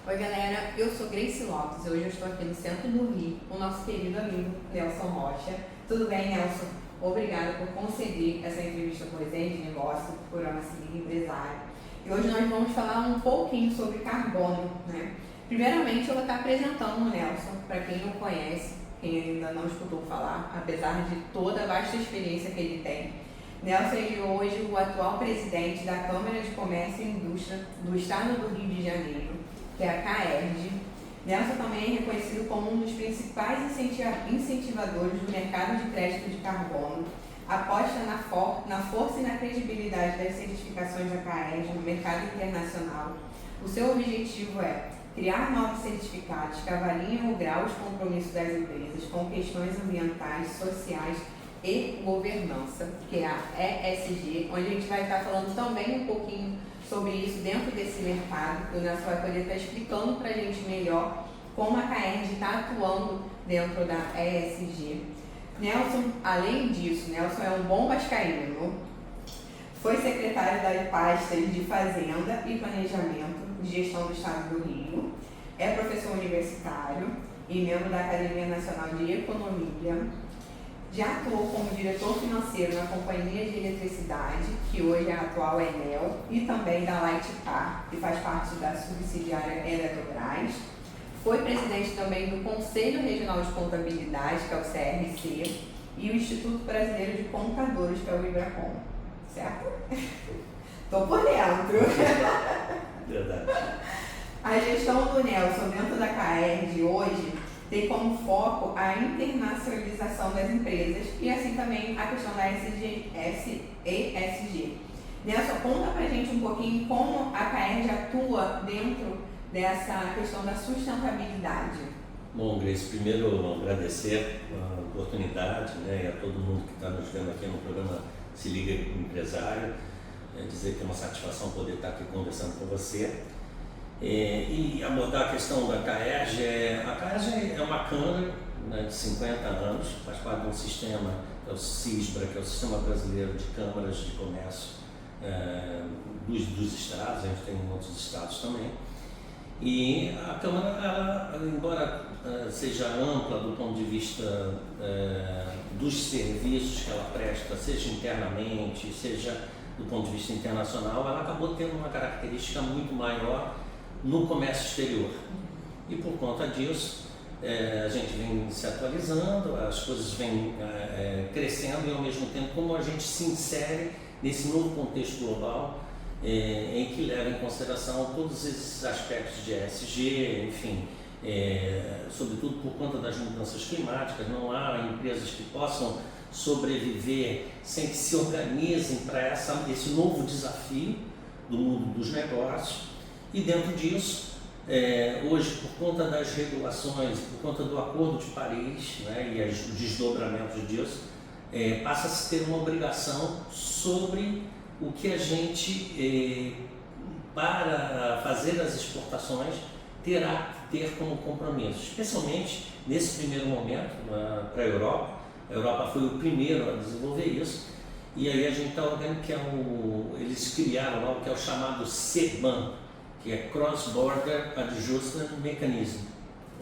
Oi galera, eu sou Grace Lopes e hoje eu estou aqui no centro do Rio com o nosso querido amigo Nelson Rocha. Tudo bem, Nelson? Obrigada por conceder essa entrevista com o Resenha de Negócio, por uma seguida empresário. E hoje nós vamos falar um pouquinho sobre carbono, né? Primeiramente eu vou estar apresentando o Nelson, para quem não conhece, quem ainda não escutou falar, apesar de toda a vasta experiência que ele tem. Nelson é hoje o atual presidente da Câmara de Comércio e Indústria do Estado do Rio de Janeiro, que é a CAERJ. Nelson também é reconhecido como um dos principais incentivadores do mercado de crédito de carbono, aposta na força e na credibilidade das certificações da CAERJ no mercado internacional. O seu objetivo é criar novos certificados que avaliem o grau de compromisso das empresas com questões ambientais, sociais e governança, que é a ESG, onde a gente vai estar falando também um pouquinho sobre isso dentro desse mercado. O Nelson vai poder estar explicando para a gente melhor como a CAERJ está atuando dentro da ESG. Nelson, além disso, Nelson é um bom vascaíno, foi secretário das pastas de Fazenda e Planejamento de Gestão do Estado do Rio, é professor universitário e membro da Academia Nacional de Economia. Já atuou como diretor financeiro na Companhia de Eletricidade, que hoje a atual é Enel, e também da Lightpar, que faz parte da subsidiária Eletrobras. Foi presidente também do Conselho Regional de Contabilidade, que é o CRC, e o Instituto Brasileiro de Contadores, que é o IBRACON. Certo? Tô por dentro. Verdade. A gestão do Nelson dentro da CAERJ hoje tem como foco a internacionalização das empresas e assim também a questão da ESG. Nelson, conta pra gente um pouquinho como a CAERJ atua dentro dessa questão da sustentabilidade. Bom, Grace, primeiro agradecer a oportunidade, né, e a todo mundo que está nos vendo aqui no programa Se Liga Empresário, dizer que é uma satisfação poder estar aqui conversando com você. E abordar a questão da CAERJ. A CAERJ é uma câmara, né, de 50 anos, faz parte de um sistema, que é o CISBRA, que é o Sistema Brasileiro de Câmaras de Comércio dos estados. A gente tem em outros estados também. E a Câmara, embora seja ampla do ponto de vista dos serviços que ela presta, seja internamente, seja do ponto de vista internacional, ela acabou tendo uma característica muito maior no comércio exterior. E por conta disso, a gente vem se atualizando, as coisas vêm crescendo e ao mesmo tempo como a gente se insere nesse novo contexto global em que leva em consideração todos esses aspectos de ESG, enfim, sobretudo por conta das mudanças climáticas. Não há empresas que possam sobreviver sem que se organizem para esse novo desafio do mundo dos negócios. E dentro disso, hoje, por conta das regulações, por conta do Acordo de Paris, né, e os desdobramentos disso, passa a se ter uma obrigação sobre o que a gente, para fazer as exportações, terá que ter como compromisso, especialmente nesse primeiro momento para a Europa. A Europa foi o primeiro a desenvolver isso, e aí a gente está olhando que eles criaram algo que é o chamado CBAM, que é Cross Border Adjustment Mechanism,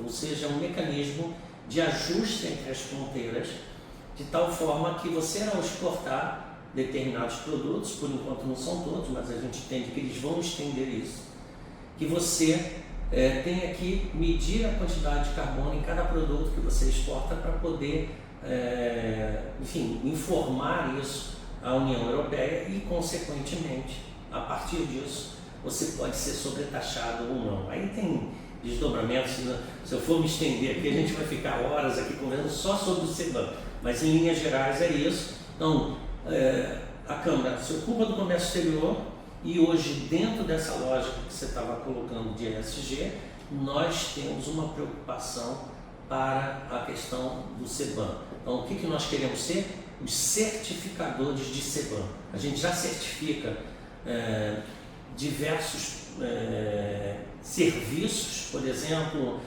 ou seja, um mecanismo de ajuste entre as fronteiras, de tal forma que você, ao exportar determinados produtos, por enquanto não são todos, mas a gente entende que eles vão estender isso, que você tenha que medir a quantidade de carbono em cada produto que você exporta para poder, enfim, informar isso à União Europeia e, consequentemente, a partir disso, você pode ser sobretaxado ou não. Aí tem desdobramentos, se eu for me estender aqui, a gente vai ficar horas aqui conversando só sobre o CBAM, mas em linhas gerais é isso. Então, a Câmara se ocupa do comércio exterior e hoje, dentro dessa lógica que você estava colocando de ESG, nós temos uma preocupação para a questão do CBAM. Então, o que nós queremos ser? Os certificadores de CBAM. A gente já certifica diversos serviços, por exemplo,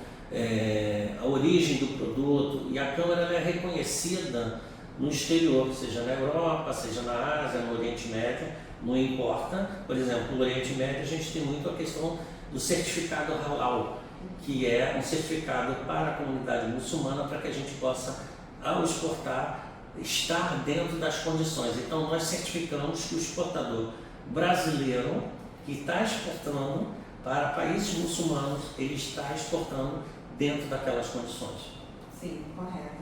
a origem do produto, e a Câmara é reconhecida no exterior, seja na Europa, seja na Ásia, no Oriente Médio, não importa. Por exemplo, no Oriente Médio a gente tem muito a questão do certificado Halal, que é um certificado para a comunidade muçulmana para que a gente possa, ao exportar, estar dentro das condições. Então nós certificamos que o exportador brasileiro que está exportando para países muçulmanos, ele está exportando dentro daquelas condições. Sim, correto.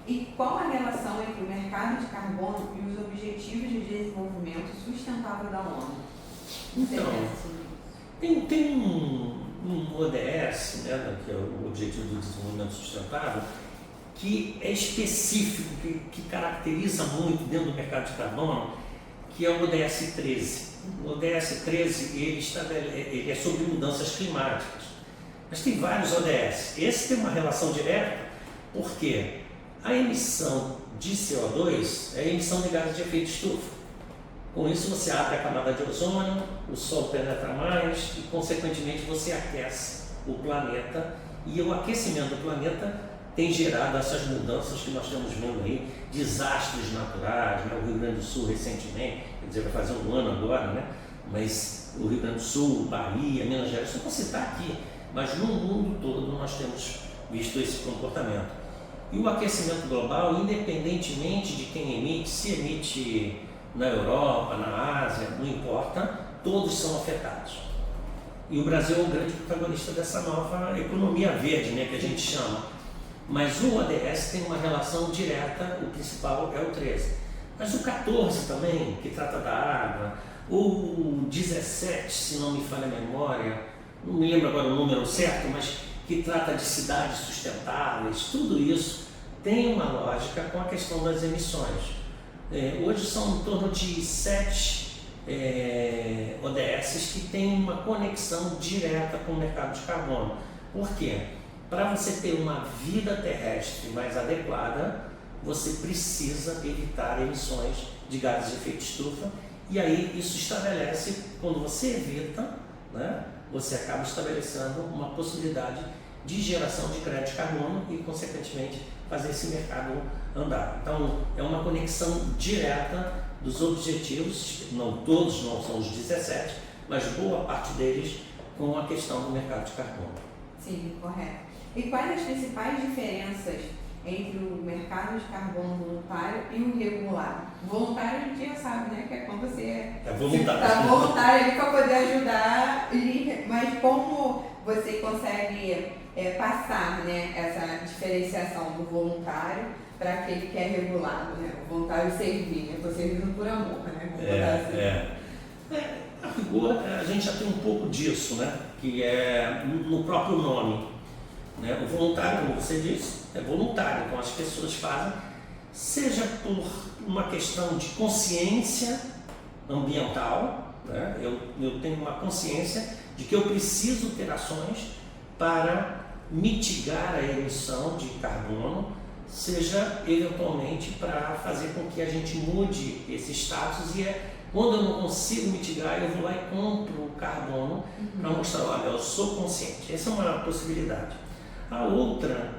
E qual a relação entre o mercado de carbono e os Objetivos de Desenvolvimento Sustentável da ONU? Então, tem um ODS, né, que é o Objetivo do Desenvolvimento Sustentável, que é específico, que caracteriza muito dentro do mercado de carbono, que é o ODS 13. O ODS 13 ele é sobre mudanças climáticas, mas tem vários ODS. Esse tem uma relação direta, porque a emissão de CO2 é a emissão de gases de efeito estufa. Com isso você abre a camada de ozônio, o sol penetra mais e, consequentemente, você aquece o planeta, e o aquecimento do planeta tem gerado essas mudanças que nós estamos vendo aí, desastres naturais, né? O Rio Grande do Sul recentemente, quer dizer, vai fazer um ano agora, né? Mas o Rio Grande do Sul, Bahia, Minas Gerais, não vou citar aqui, mas no mundo todo nós temos visto esse comportamento. E o aquecimento global, independentemente de quem emite, se emite na Europa, na Ásia, não importa, todos são afetados. E o Brasil é o grande protagonista dessa nova economia verde, né, que a gente chama. Mas o ODS tem uma relação direta, o principal é o 13. Mas o 14 também, que trata da água, o 17, se não me falha a memória, não me lembro agora o número certo, mas que trata de cidades sustentáveis, tudo isso tem uma lógica com a questão das emissões. Hoje são em torno de 7 ODSs que têm uma conexão direta com o mercado de carbono. Por quê? Para você ter uma vida terrestre mais adequada, você precisa evitar emissões de gases de efeito estufa, e aí isso estabelece, quando você evita, né, você acaba estabelecendo uma possibilidade de geração de crédito de carbono e, consequentemente, fazer esse mercado andar. Então, é uma conexão direta dos objetivos, não todos, não são os 17, mas boa parte deles com a questão do mercado de carbono. Sim, correto. E quais as principais diferenças entre o mercado de carbono voluntário e o regulado? Voluntário a gente já sabe, né? Que é quando você está voluntário ali para poder ajudar, mas como você consegue passar, né, essa diferenciação do voluntário para aquele que é regulado, né? O voluntário servir, né? Estou servindo por amor, né? A rigor, a gente já tem um pouco disso, né? Que é no próprio nome. Né? O voluntário, como você disse, é voluntário, então as pessoas fazem, seja por uma questão de consciência ambiental, né? Eu tenho uma consciência de que eu preciso ter ações para mitigar a emissão de carbono, seja eventualmente para fazer com que a gente mude esse status, e quando eu não consigo mitigar, eu vou lá e compro o carbono para mostrar, olha, eu sou consciente. Essa é uma possibilidade. A outra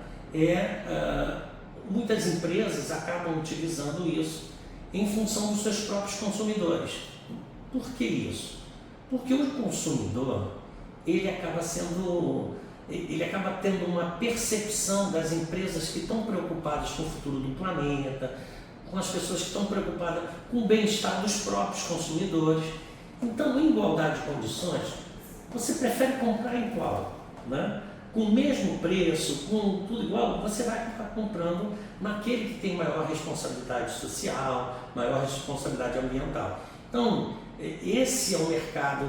muitas empresas acabam utilizando isso em função dos seus próprios consumidores. Por que isso? Porque o consumidor, ele acaba tendo uma percepção das empresas que estão preocupadas com o futuro do planeta, com as pessoas que estão preocupadas com o bem-estar dos próprios consumidores. Então, em igualdade de condições, você prefere comprar em qual? Né? Com o mesmo preço, com tudo igual, você vai acabar comprando naquele que tem maior responsabilidade social, maior responsabilidade ambiental. Então, esse é o mercado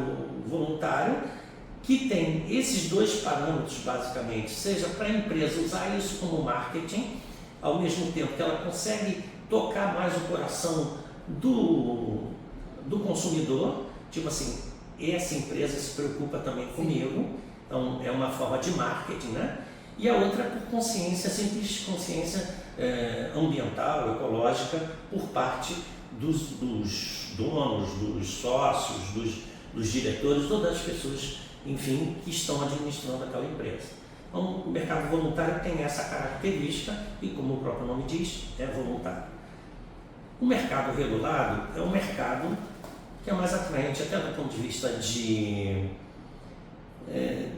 voluntário, que tem esses dois parâmetros, basicamente, seja para a empresa usar isso como marketing, ao mesmo tempo que ela consegue tocar mais o coração do consumidor, tipo assim, essa empresa se preocupa também comigo, então é uma forma de marketing, né? E a outra é por consciência, simples consciência ambiental, ecológica, por parte dos donos, dos sócios, dos diretores, todas as pessoas, enfim, que estão administrando aquela empresa. Então, o mercado voluntário tem essa característica e, como o próprio nome diz, é voluntário. O mercado regulado é um mercado que é mais atraente, até do ponto de vista de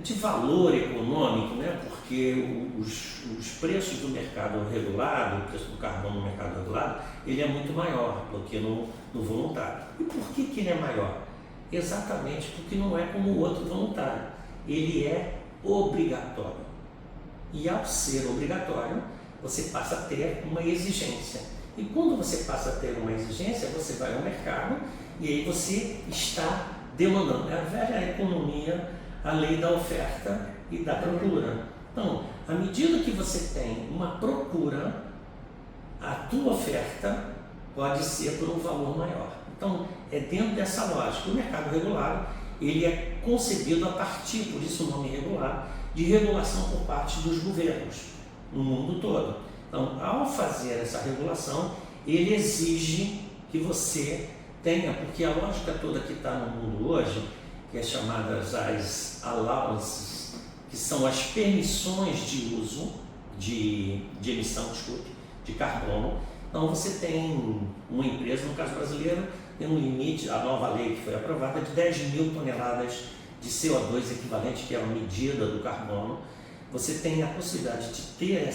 de valor econômico, né? Porque os preços do mercado regulado, o preço do carbono no mercado regulado, ele é muito maior do que no voluntário. E por que ele é maior? Exatamente porque não é como o outro voluntário, ele é obrigatório. E ao ser obrigatório, você passa a ter uma exigência. E quando você passa a ter uma exigência, você vai ao mercado e aí você está demandando. É a velha economia, a lei da oferta e da procura. Então, à medida que você tem uma procura, a tua oferta pode ser por um valor maior. Então, é dentro dessa lógica. O mercado regulado, ele é concebido a partir, por isso o nome regulado, de regulação por parte dos governos no mundo todo. Então, ao fazer essa regulação, ele exige que você tenha, porque a lógica toda que está no mundo hoje, que é chamada as allowances, que são as permissões de uso, de emissão, de carbono. Então, você tem uma empresa, no caso brasileiro, tem um limite, a nova lei que foi aprovada, de 10 mil toneladas de CO2 equivalente, que é a medida do carbono. Você tem a possibilidade de ter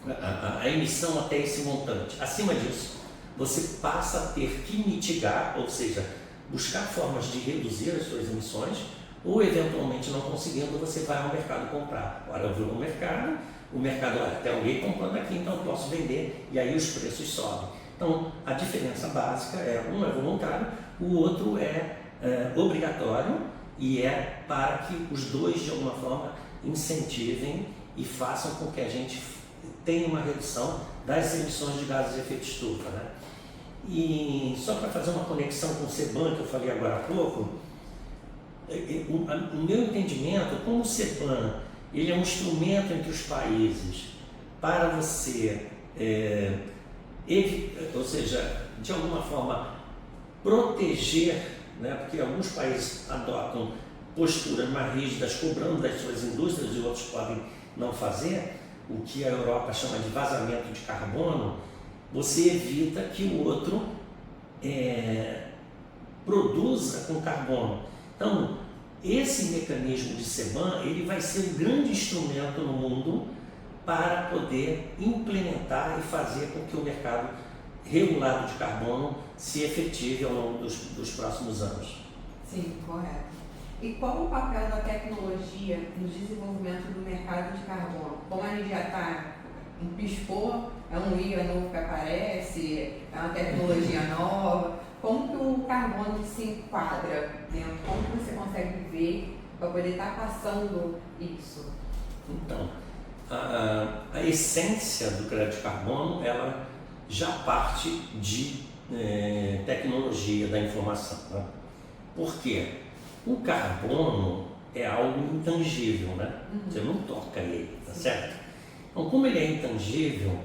a emissão até esse montante. Acima disso, você passa a ter que mitigar, ou seja, buscar formas de reduzir as suas emissões, ou eventualmente não conseguindo, você vai ao mercado comprar. Agora eu vou no mercado, o mercado, olha, tem alguém comprando aqui, então eu posso vender, e aí os preços sobem. Então, a diferença básica é, um é voluntário, o outro é obrigatório, e é para que os dois, de alguma forma, incentivem e façam com que a gente tenha uma redução das emissões de gases de efeito estufa, né? E só para fazer uma conexão com o CBAM, que eu falei agora há pouco, o meu entendimento, como o CBAM ele é um instrumento entre os países para você, ou seja, de alguma forma proteger, né, porque alguns países adotam posturas mais rígidas, cobrando das suas indústrias e outros podem não fazer, o que a Europa chama de vazamento de carbono, você evita que o outro produza com carbono. Então, esse mecanismo de CBAM, ele vai ser um grande instrumento no mundo para poder implementar e fazer com que o mercado regulado de carbono se efetive ao longo dos próximos anos. Sim, correto. E qual o papel da tecnologia no desenvolvimento do mercado de carbono? Como a gente já está em piscou, é um IA novo que aparece, é uma tecnologia nova, como que o carbono se enquadra dentro? Como que você consegue ver para poder estar passando isso? Então, a essência do crédito de carbono, ela já parte de tecnologia da informação. Né? Por quê? O carbono é algo intangível, né? Você não toca ele, tá certo? Então, como ele é intangível,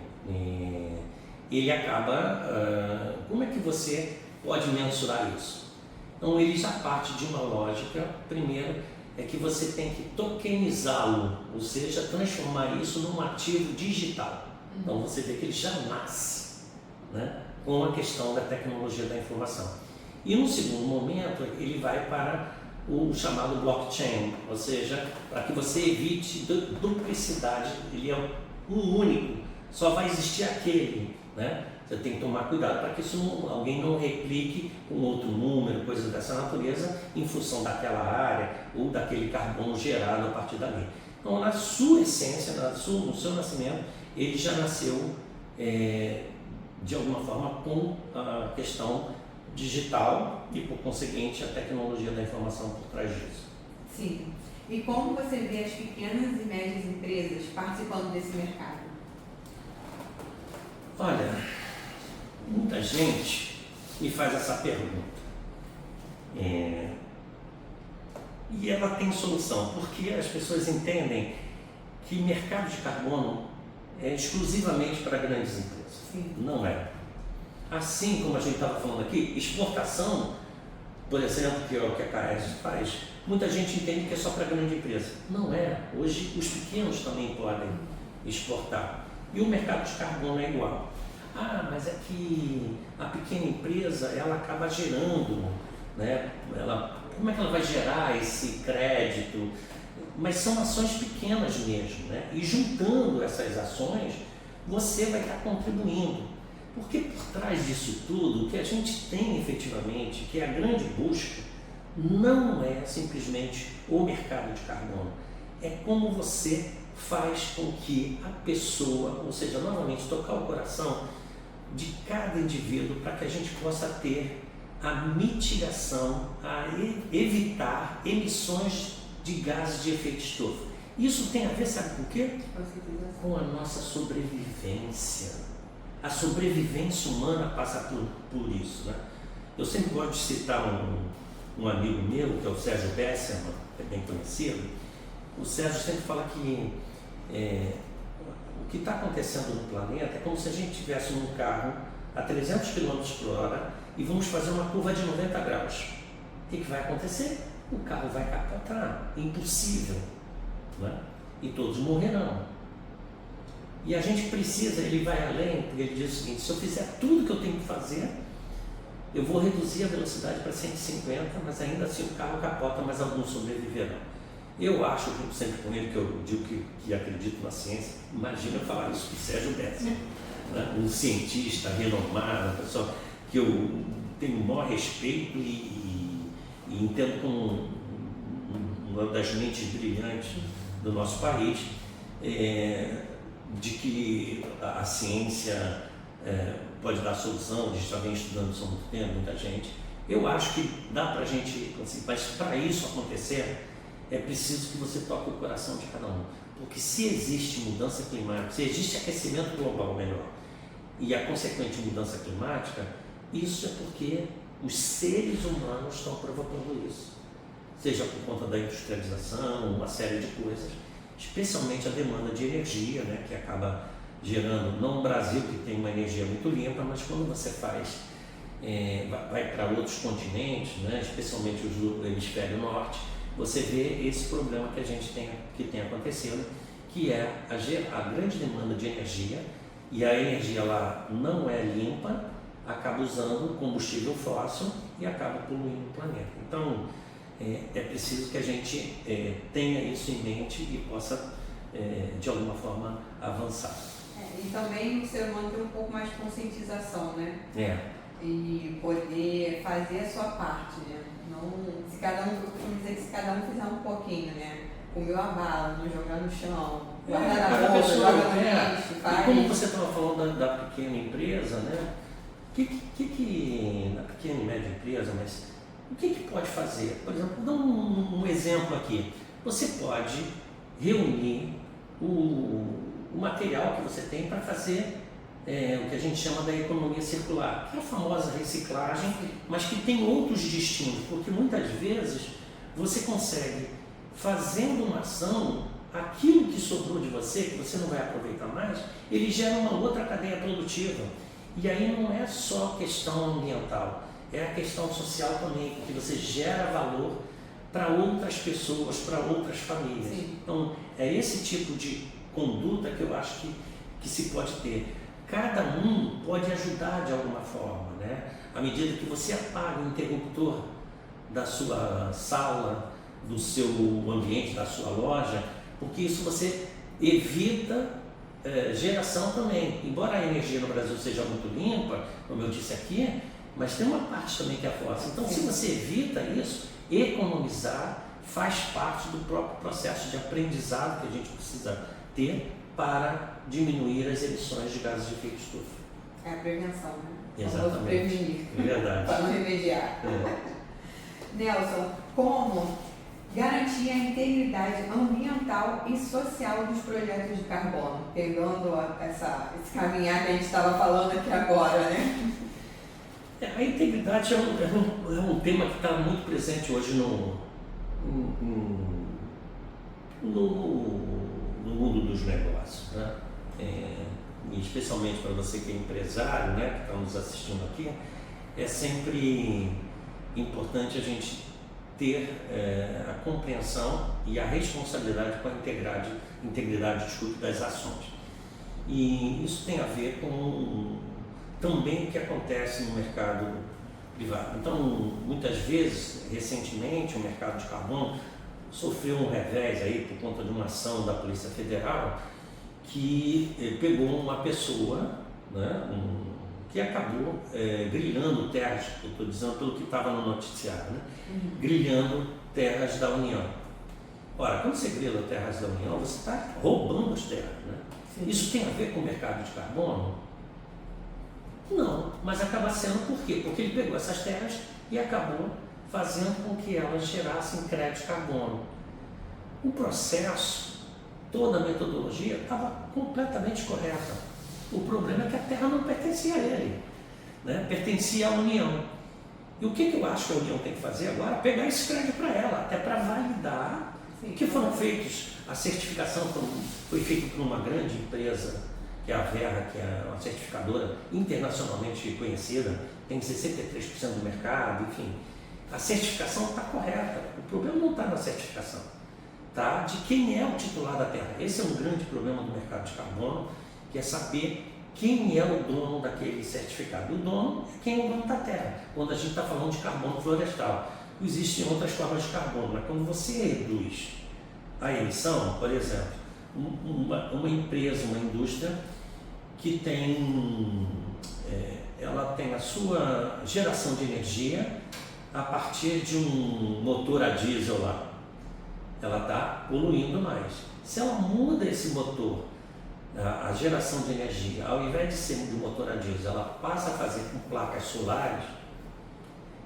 ele acaba... como é que você pode mensurar isso? Então, ele já parte de uma lógica, primeiro, é que você tem que tokenizá-lo, ou seja, transformar isso num ativo digital. Então, você vê que ele já nasce, né, com a questão da tecnologia da informação. E, no segundo momento, ele vai para o chamado blockchain, ou seja, para que você evite duplicidade, ele é um único, só vai existir aquele, né? Você tem que tomar cuidado para que alguém não replique com outro número, coisas dessa natureza, em função daquela área ou daquele carbono gerado a partir dali. Então, na sua essência, no seu nascimento, ele já nasceu, de alguma forma, com a questão digital e, por conseguinte, a tecnologia da informação por trás disso. Sim. E como você vê as pequenas e médias empresas participando desse mercado? Olha, muita gente me faz essa pergunta. E ela tem solução, porque as pessoas entendem que mercado de carbono é exclusivamente para grandes empresas. Sim. Não é. Assim como a gente estava falando aqui, exportação, por exemplo, que é o que a Caes faz, muita gente entende que é só para grande empresa. Não é. Hoje os pequenos também podem exportar. E o mercado de carbono é igual. Ah, mas é que a pequena empresa, ela acaba gerando, né? Ela como é que ela vai gerar esse crédito? Mas são ações pequenas mesmo, né? E juntando essas ações, você vai estar contribuindo. Porque por trás disso tudo, o que a gente tem efetivamente, que é a grande busca, não é simplesmente o mercado de carbono, é como você faz com que a pessoa, ou seja, novamente, tocar o coração de cada indivíduo para que a gente possa ter a mitigação, a evitar emissões de gases de efeito estufa. Isso tem a ver, sabe com o quê? Com a nossa sobrevivência. A sobrevivência humana passa por isso, né? Eu sempre gosto de citar um amigo meu, que é o Sérgio Besserman, que é bem conhecido. O Sérgio sempre fala que o que está acontecendo no planeta é como se a gente estivesse num carro a 300 km por hora e vamos fazer uma curva de 90 graus. O que vai acontecer? O carro vai capotar, impossível, né? E todos morrerão. E a gente precisa, ele vai além, porque ele diz o seguinte: se eu fizer tudo que eu tenho que fazer, eu vou reduzir a velocidade para 150, mas ainda assim o carro capota, mas alguns sobreviverão. Eu acho, eu sempre com ele, que eu digo que acredito na ciência, imagina eu falar isso com o Sérgio Besserman, né? Um cientista renomado, uma pessoa que eu tenho o maior respeito e entendo como uma das mentes brilhantes do nosso país, de que a ciência pode dar solução. A gente já vem estudando isso há muito tempo, muita gente. Eu acho que dá para a gente, assim, mas para isso acontecer, é preciso que você toque o coração de cada um. Porque se existe mudança climática, se existe aquecimento global melhor, e a consequente mudança climática, isso é porque os seres humanos estão provocando isso. Seja por conta da industrialização, uma série de coisas, especialmente a demanda de energia, né, que acaba gerando, não o Brasil, que tem uma energia muito limpa, mas quando você vai para outros continentes, né, especialmente o hemisfério norte, você vê esse problema que a gente tem acontecendo, que é a grande demanda de energia, e a energia lá não é limpa, acaba usando combustível fóssil e acaba poluindo o planeta. Então, é preciso que a gente tenha isso em mente e possa, de alguma forma, avançar. E também o ser humano tem um pouco mais de conscientização, né? E poder fazer a sua parte, né? Não, se cada um, eu costumo dizer que se cada um fizer um pouquinho, né? Comer a bala, não jogar no chão, guardar na bolsa, jogar no lixo, faz. E como você estava falando da pequena empresa, né? Na pequena e média empresa, mas o que pode fazer? Por exemplo, vou dar um exemplo aqui. Você pode reunir o material que você tem para fazer o que a gente chama da economia circular, que é a famosa reciclagem, mas que tem outros destinos, porque muitas vezes você consegue, fazendo uma ação, aquilo que sobrou de você, que você não vai aproveitar mais, ele gera uma outra cadeia produtiva. E aí não é só questão ambiental, é a questão social também, porque você gera valor para outras pessoas, para outras famílias. Sim. Então, é esse tipo de conduta que eu acho que se pode ter. Cada um pode ajudar de alguma forma, né? À medida que você apaga o interruptor da sua sala, do seu ambiente, da sua loja, porque isso você evita geração também. Embora a energia no Brasil seja muito limpa, como eu disse aqui, mas tem uma parte também que é fóssil. Então, se você evita isso, economizar faz parte do próprio processo de aprendizado que a gente precisa ter para diminuir as emissões de gases de efeito estufa. É a prevenção, né? Exatamente. Vamos prevenir. É verdade. Para não remediar. Nelson, como garantir a integridade ambiental e social dos projetos de carbono, pegando esse caminhar que a gente estava falando aqui agora, né? A integridade é um tema que está muito presente hoje no mundo dos negócios, né? E especialmente para você que é empresário, né, que está nos assistindo aqui, é sempre importante a gente ter a compreensão e a responsabilidade com a integridade das ações. E isso tem a ver com também o que acontece no mercado privado. Então, muitas vezes, recentemente, o mercado de carbono sofreu um revés aí por conta de uma ação da Polícia Federal que pegou uma pessoa, né, que acabou grilhando terras, eu estou dizendo pelo que estava no noticiário, né, grilhando terras da União. Ora, quando você grila terras da União, você está roubando as terras, né? Isso tem a ver com o mercado de carbono? Não, mas acaba sendo por quê? Porque ele pegou essas terras e acabou fazendo com que elas gerassem crédito de carbono. O processo, toda a metodologia estava completamente correta. O problema é que a terra não pertencia a ele, né? Pertencia à União. E o que eu acho que a União tem que fazer agora? Pegar esse crédito para ela, até para validar que foram feitos. A certificação foi feita por uma grande empresa, que é a Verra, que é uma certificadora internacionalmente reconhecida, tem 63% do mercado, enfim. A certificação está correta, o problema não está na certificação, tá? De quem é o titular da terra. Esse é um grande problema do mercado de carbono, que é saber quem é o dono daquele certificado. O dono é quem é o dono da terra. Quando a gente está falando de carbono florestal, existem outras formas de carbono, mas quando você reduz a emissão, por exemplo, uma empresa, uma indústria que tem, ela tem a sua geração de energia a partir de um motor a diesel lá, ela está poluindo mais. Se ela muda esse motor, a geração de energia, ao invés de ser de motor a diesel, ela passa a fazer com placas solares,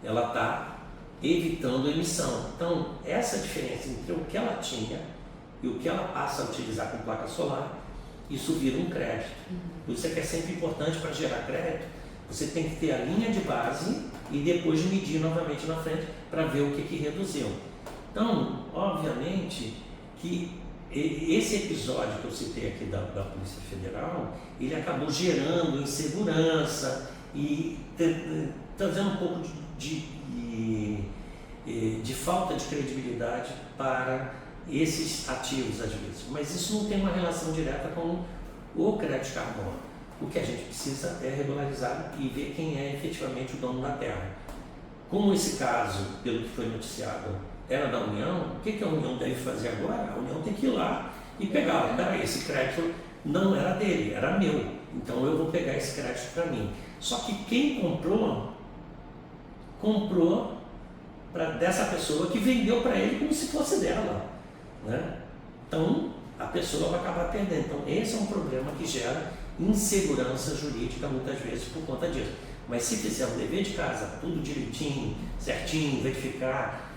ela está evitando emissão. Então, essa diferença entre o que ela tinha e o que ela passa a utilizar com placa solar, isso vira um crédito. Por isso é que é sempre importante, para gerar crédito, você tem que ter a linha de base e depois medir novamente na frente para ver o que reduziu. Então, obviamente que esse episódio que eu citei aqui da Polícia Federal, ele acabou gerando insegurança e trazendo um pouco de falta de credibilidade para esses ativos às vezes. Mas isso não tem uma relação direta com o crédito de carbono. O que a gente precisa é regularizar e ver quem é efetivamente o dono da terra. Como esse caso, pelo que foi noticiado, era da União, o que a União deve fazer agora? A União tem que ir lá e pegar. Peraí, esse crédito não era dele, era meu. Então eu vou pegar esse crédito para mim. Só que quem comprou dessa pessoa que vendeu para ele como se fosse dela, né? Então a pessoa vai acabar perdendo. Então esse é um problema que gera insegurança jurídica muitas vezes por conta disso. Mas se fizer o dever de casa, tudo direitinho, certinho, verificar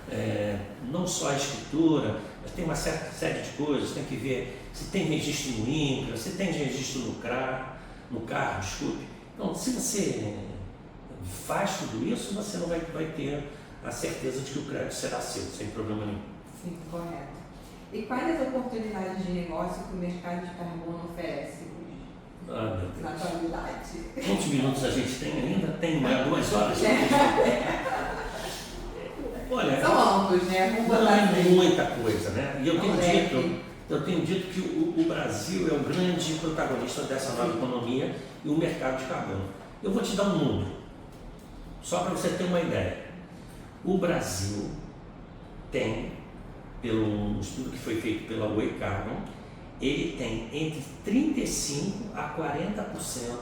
não só a escritura, mas tem uma certa série de coisas, tem que ver se tem registro no INCRA, se tem registro no CAR, desculpe. Então, se você faz tudo isso, você não vai ter a certeza de que o crédito será seu, sem problema nenhum. Sim, correto. E quais as oportunidades de negócio que o mercado de carbono oferece hoje? Ah, meu Deus. Na atualidade. Quantos minutos a gente tem ainda? Tem 2 horas? Olha, são amplos, né? Não é muita coisa, né? E eu tenho dito que o Brasil é o grande protagonista dessa nova economia e o mercado de carbono. Eu vou te dar um número, só para você ter uma ideia. O Brasil tem, pelo um estudo que foi feito pela Way Carbon, ele tem entre 35% a 40%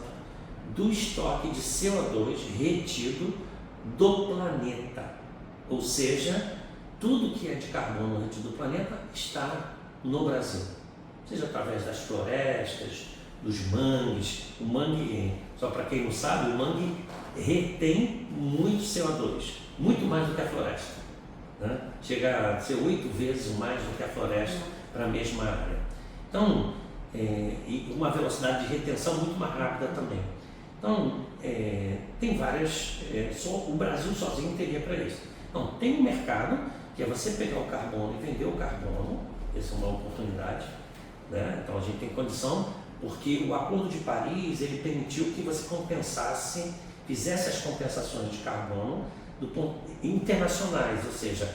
do estoque de CO2 retido do planeta. Ou seja, tudo que é de carbono retido do planeta está no Brasil. Seja através das florestas, dos mangues. O mangue, só para quem não sabe, o mangue retém muito CO2, muito mais do que a floresta, né? Chega a ser 8 vezes mais do que a floresta para a mesma área. Então, e uma velocidade de retenção muito mais rápida também. Então, tem várias, o Brasil sozinho teria para isso. Então, tem um mercado que é você pegar o carbono e vender o carbono, essa é uma oportunidade, né? Então a gente tem condição, porque o Acordo de Paris ele permitiu que você compensasse, fizesse as compensações de carbono internacionais, ou seja,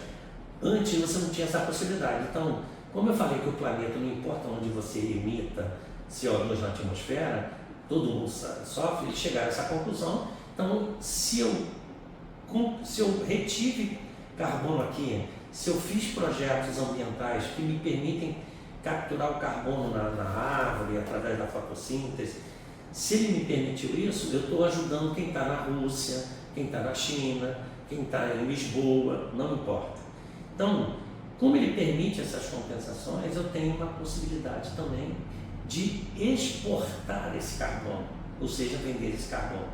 antes você não tinha essa possibilidade. Então, como eu falei que o planeta, não importa onde você emita CO2 na atmosfera, todo mundo sofre, eles chegaram a essa conclusão. Então, se eu se eu retive carbono aqui, se eu fiz projetos ambientais que me permitem capturar o carbono na árvore através da fotossíntese, se ele me permitiu isso, eu estou ajudando quem está na Rússia, quem está na China, quem está em Lisboa, não importa. Então, como ele permite essas compensações, eu tenho uma possibilidade também de exportar esse carbono, ou seja, vender esse carbono.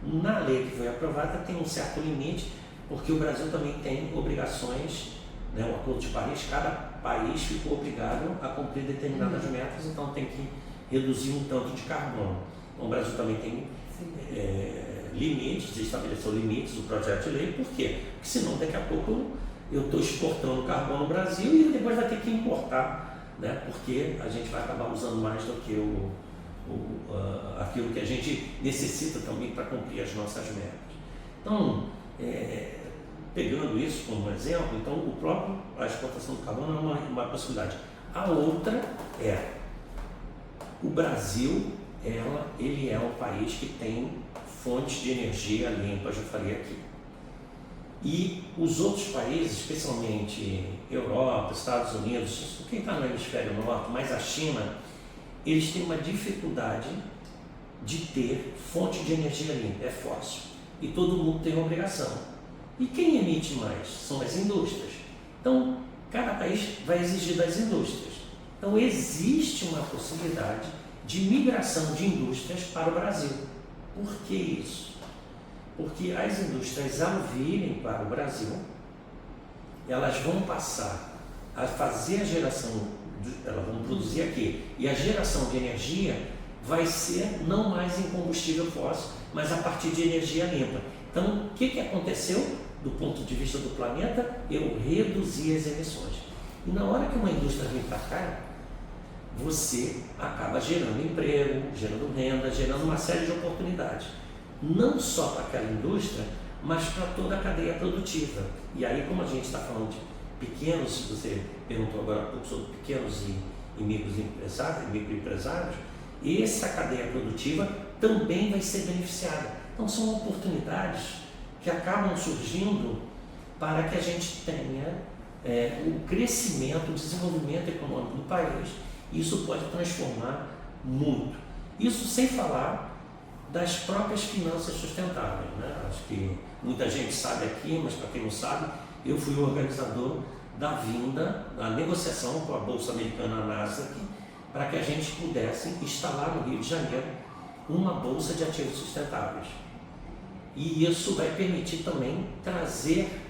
Na lei que foi aprovada tem um certo limite, porque o Brasil também tem obrigações, né, o Acordo de Paris, cada país ficou obrigado a cumprir determinadas metas, então tem que reduzir um tanto de carbono. Então, o Brasil também tem limites, estabeleceu limites do projeto de lei, por quê? Porque senão daqui a pouco eu estou exportando carbono no Brasil e depois vai ter que importar, né, porque a gente vai acabar usando mais do que aquilo que a gente necessita também para cumprir as nossas metas. Então, pegando isso como exemplo, então a exportação do carbono é uma possibilidade. A outra é o Brasil, ele é um país que tem fontes de energia limpa, já falei aqui. E os outros países, especialmente Europa, Estados Unidos, quem está no hemisfério norte, mas a China, eles têm uma dificuldade de ter fonte de energia limpa, é fóssil. E todo mundo tem uma obrigação. E quem emite mais? São as indústrias. Então, cada país vai exigir das indústrias. Então, existe uma possibilidade de migração de indústrias para o Brasil. Por que isso? Porque as indústrias, ao virem para o Brasil, elas vão passar a fazer a geração, elas vão produzir aqui, e a geração de energia vai ser não mais em combustível fóssil, mas a partir de energia limpa. Então, o que aconteceu do ponto de vista do planeta? Eu reduzi as emissões. E na hora que uma indústria vem para cá, você acaba gerando emprego, gerando renda, gerando uma série de oportunidades. Não só para aquela indústria, mas para toda a cadeia produtiva. E aí, como a gente está falando de pequenos, você perguntou agora há pouco sobre pequenos e microempresários, essa cadeia produtiva também vai ser beneficiada. Então, são oportunidades que acabam surgindo para que a gente tenha o crescimento, o desenvolvimento econômico do país. Isso pode transformar muito. Isso sem falar das próprias finanças sustentáveis, né? Acho que muita gente sabe aqui, mas para quem não sabe, eu fui o organizador da negociação com a Bolsa Americana, a Nasdaq, para que a gente pudesse instalar no Rio de Janeiro uma bolsa de ativos sustentáveis. E isso vai permitir também trazer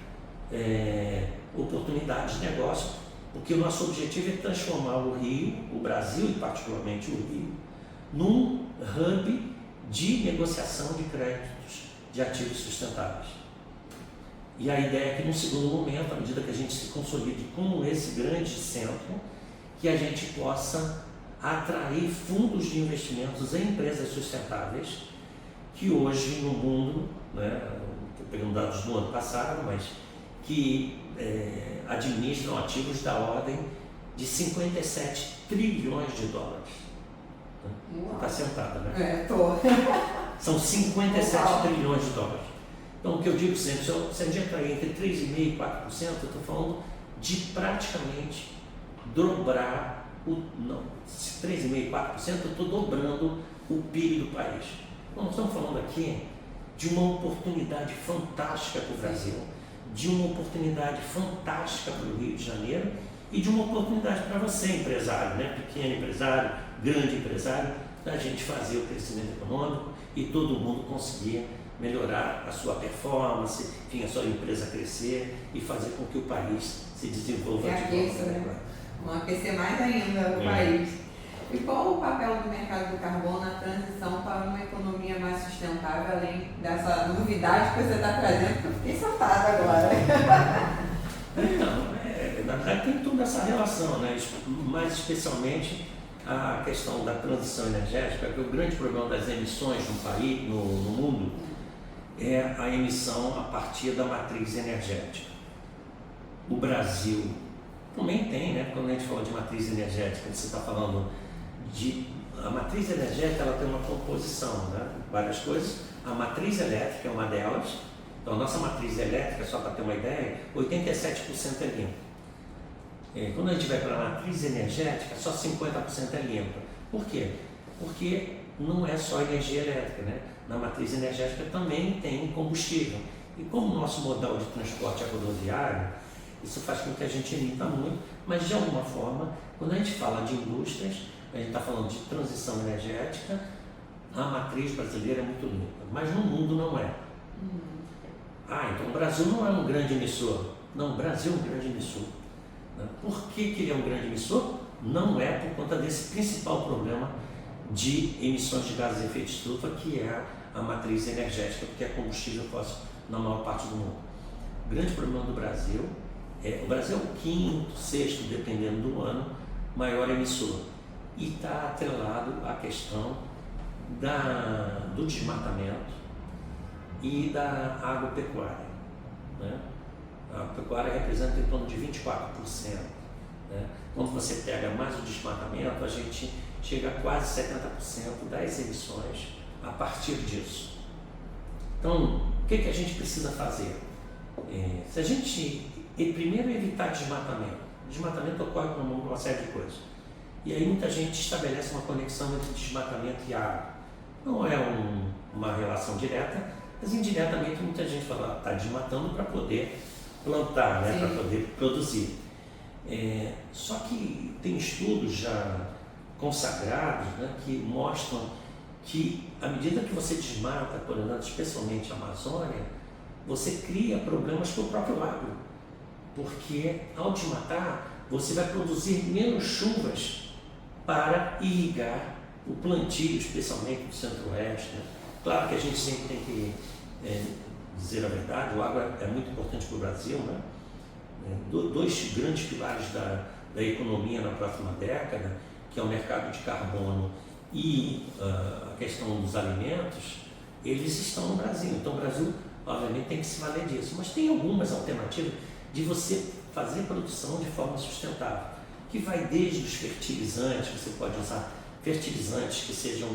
oportunidades de negócio, porque o nosso objetivo é transformar o Rio, o Brasil e particularmente o Rio, num hub de negociação de créditos de ativos sustentáveis. E a ideia é que, num segundo momento, à medida que a gente se consolide como esse grande centro, que a gente possa atrair fundos de investimentos em empresas sustentáveis, que hoje no mundo, estou pegando dados do ano passado, mas que administram ativos da ordem de 57 trilhões de dólares. Você está sentada, né? Estou. São 57 trilhões de dólares. Então, o que eu digo sempre, se a gente entrar entre 3,5% e 4%, eu estou falando de praticamente dobrar 3,5% e 4%, eu estou dobrando o PIB do país. Então, nós estamos falando aqui de uma oportunidade fantástica para o Brasil, de uma oportunidade fantástica para o Rio de Janeiro e de uma oportunidade para você, empresário, né? Pequeno empresário, grande empresário, da gente fazer o crescimento econômico e todo mundo conseguir melhorar a sua performance, enfim, a sua empresa crescer e fazer com que o país se desenvolva de forma adequada. Vamos aquecer mais ainda o país. E qual o papel do mercado do carbono na transição para uma economia mais sustentável, além dessa novidade que você está trazendo, que eu fiquei sentada agora? Então, na verdade tem toda essa relação, né? Mais especialmente a questão da transição energética, que o grande problema das emissões no país, no mundo, é a emissão a partir da matriz energética. O Brasil também tem, né? Quando a gente fala de matriz energética, você está falando a matriz energética, ela tem uma composição, né? Várias coisas. A matriz elétrica é uma delas, Então, a nossa matriz elétrica, só para ter uma ideia, 87% é limpa. Quando a gente vai para a matriz energética, só 50% é limpa. Por quê? Porque não é só energia elétrica, né? Na matriz energética também tem combustível. E como o nosso modal de transporte é rodoviário, isso faz com que a gente emita muito, mas de alguma forma, quando a gente fala de indústrias, a gente está falando de transição energética, a matriz brasileira é muito limpa, mas no mundo não é. Então o Brasil não é um grande emissor. Não, o Brasil é um grande emissor. Por que ele é um grande emissor? Não é por conta desse principal problema de emissões de gases de efeito estufa, que é a matriz energética, porque é combustível fóssil na maior parte do mundo. O grande problema do Brasil o Brasil é o quinto, sexto, dependendo do ano, maior emissor. E está atrelado à questão do desmatamento e da agropecuária, né? A pecuária representa em torno de 24%. Né? Quando você pega mais o desmatamento, a gente chega a quase 70% das emissões a partir disso. Então, o que a gente precisa fazer? Se a gente primeiro evitar desmatamento. Desmatamento ocorre por uma série de coisas. E aí muita gente estabelece uma conexão entre desmatamento e água. Não é uma relação direta, mas indiretamente muita gente fala, está desmatando para poder plantar, né? Para poder produzir. Só que tem estudos já consagrados, né, que mostram que à medida que você desmata, por exemplo, especialmente a Amazônia, você cria problemas para o próprio agro, porque ao desmatar você vai produzir menos chuvas para irrigar o plantio, especialmente do Centro-Oeste. Né? Claro que a gente sempre tem que dizer a verdade, o agro é muito importante para o Brasil, né? Dois grandes pilares da economia na próxima década, que é o mercado de carbono e a questão dos alimentos, eles estão no Brasil. Então o Brasil, obviamente, tem que se valer disso. Mas tem algumas alternativas de você fazer produção de forma sustentável, que vai desde os fertilizantes, você pode usar fertilizantes que sejam,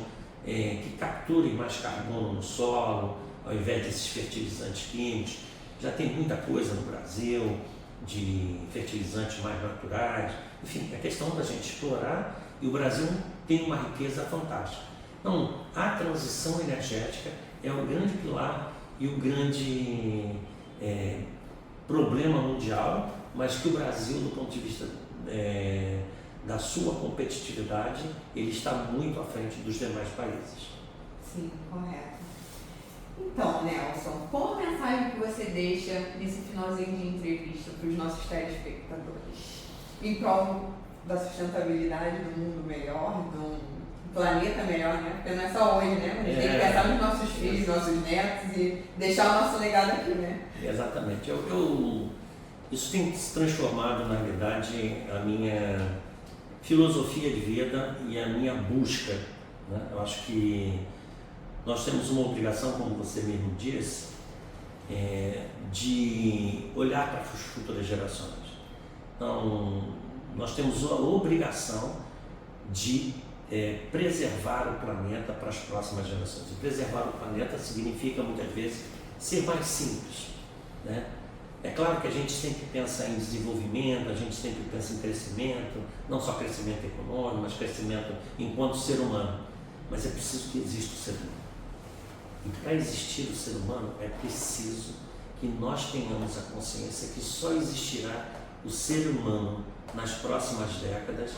que capturem mais carbono no solo, ao invés desses fertilizantes químicos. Já tem muita coisa no Brasil, de fertilizantes mais naturais, enfim, é questão da gente explorar, e o Brasil tem uma riqueza fantástica. Então, a transição energética é o grande pilar e o grande problema mundial, mas que o Brasil, do ponto de vista da sua competitividade, ele está muito à frente dos demais países. Sim, correto. Então, Nelson, qual a mensagem que você deixa nesse finalzinho de entrevista para os nossos telespectadores? Em prol da sustentabilidade, do mundo melhor, do planeta melhor, né? Porque não é só hoje, né? A gente tem que pensar nos nossos filhos, nossos netos e deixar o nosso legado aqui, né? Exatamente. Isso tem se transformado, na verdade, a minha filosofia de vida e a minha busca, né? Eu acho que nós temos uma obrigação, como você mesmo disse, de olhar para as futuras gerações. Então, nós temos a obrigação de preservar o planeta para as próximas gerações. E preservar o planeta significa, muitas vezes, ser mais simples, né? É claro que a gente sempre pensa em desenvolvimento, a gente sempre pensa em crescimento, não só crescimento econômico, mas crescimento enquanto ser humano. Mas é preciso que exista o ser humano. E para existir o ser humano é preciso que nós tenhamos a consciência que só existirá o ser humano nas próximas décadas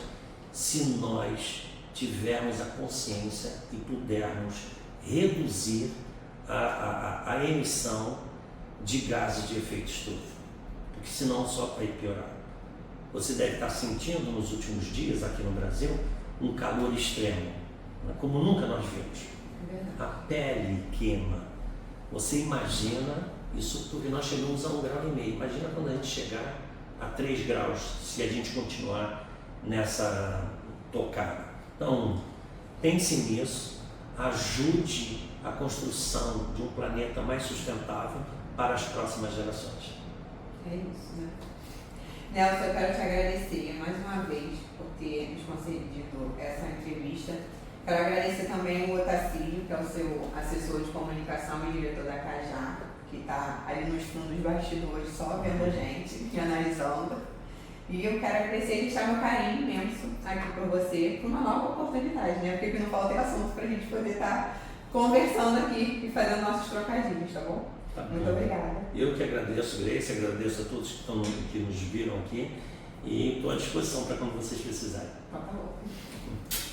se nós tivermos a consciência e pudermos reduzir a emissão de gases de efeito estufa, porque senão só vai piorar. Você deve estar sentindo nos últimos dias aqui no Brasil um calor extremo, como nunca nós vimos. A pele queima. Você imagina isso, porque nós chegamos a 1,5 grau. Imagina quando a gente chegar a 3 graus, se a gente continuar nessa tocada. Então, pense nisso, ajude a construção de um planeta mais sustentável para as próximas gerações. É isso, né? Nelson, eu quero te agradecer mais uma vez por ter nos concedido essa entrevista. Quero agradecer também o Otacílio, que é o seu assessor de comunicação e diretor da Cajá, que que está ali nos fundos bastidores, só vendo a gente e analisando. E eu quero agradecer e deixar meu carinho imenso aqui por você, por uma nova oportunidade, né? Porque não falta assunto para a gente poder estar conversando aqui e fazendo nossos trocadilhos, tá bom? Tá bom. Muito obrigada. Eu que agradeço, Grace, agradeço a todos que nos viram aqui e estou à disposição para quando vocês precisarem. Então, tá bom.